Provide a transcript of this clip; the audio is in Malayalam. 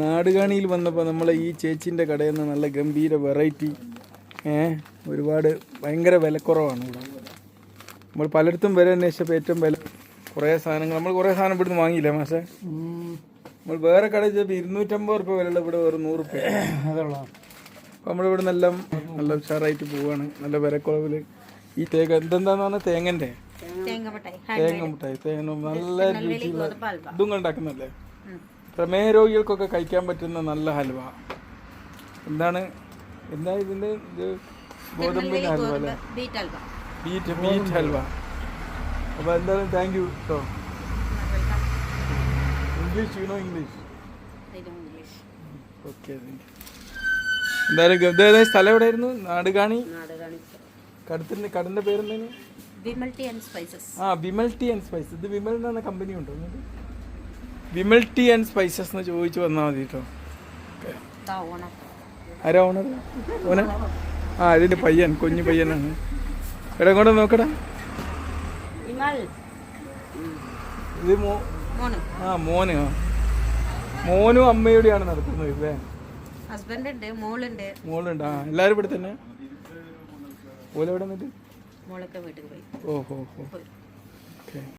നാടുകാണിയിൽ വന്നപ്പോൾ നമ്മളെ ഈ ചേച്ചിൻ്റെ കടയിൽ നിന്ന് നല്ല ഗംഭീര വെറൈറ്റി ഒരുപാട് ഭയങ്കര വിലക്കുറവാണ് ഇവിടെ. നമ്മൾ പലയിടത്തും വില അന്വേഷിച്ചപ്പോൾ ഏറ്റവും വില കുറേ സാധനങ്ങൾ നമ്മൾ കുറേ സാധനം ഇവിടുന്ന് വാങ്ങിയില്ലേ മാഷേ? നമ്മൾ വേറെ കടയിൽ ചെന്നപ്പോൾ 250 രൂപ വിലയുള്ള ഇവിടെ വെറും 100 രൂപ അതുള്ള. അപ്പോൾ നമ്മളിവിടെ നിന്നെല്ലാം നല്ല ഉഷാറായിട്ട് പോവുകയാണ്, നല്ല വിലക്കുറവിൽ. ഈ തേങ്ങ എന്തെന്താന്ന് പറഞ്ഞാൽ തേങ്ങൻ്റെ തേങ്ങ മിഠായി, തേങ്ങ നല്ല രുചിയുള്ള ഇതും ഉണ്ടാക്കുന്നല്ലേ. പ്രമേഹ രോഗികൾക്കൊക്കെ കഴിക്കാൻ പറ്റുന്ന നല്ല ഹൽവ. എന്താ ഇതിൻ്റെ ഇത് ഗോതമ്പിൻ്റെ ഹൽവ അല്ലേ? ബീറ്റ് ഹൽവ. അപ്പോൾ എന്തായാലും താങ്ക് യു കേട്ടോ. English English okay. എന്തായാലും സ്ഥലം എവിടെയായിരുന്നു? നാടുകാണി. കടന്റെ പേരെന്താണ്? Vimal tea and spices. Vimal tea and spices. ഇത് വിമൽ എന്ന കമ്പനി ഉണ്ടോ? വിമൽ ടീ ആൻഡ് സ്പൈസസ് എന്ന് ചോദിച്ചു വന്നാൽ മതി കേട്ടോ. ആരാ ഓണർ? ഇതിന്റെ പയ്യൻ, കുഞ്ഞു പയ്യനാണ്. എടാ ഇങ്ങോട്ട് നോക്കടാ. ഇത് മോനും അമ്മയുടെയാണ് നടത്തുന്നത് ഇല്ലേ? ഹസ്ബൻഡ് മോളുണ്ട്. എല്ലാരും ഇവിടെ തന്നെ. ഓലെവിടെ നിന്നിട്ട് മോളൊക്കെ വീട്ടിൽ പോയി. ഓഹോ.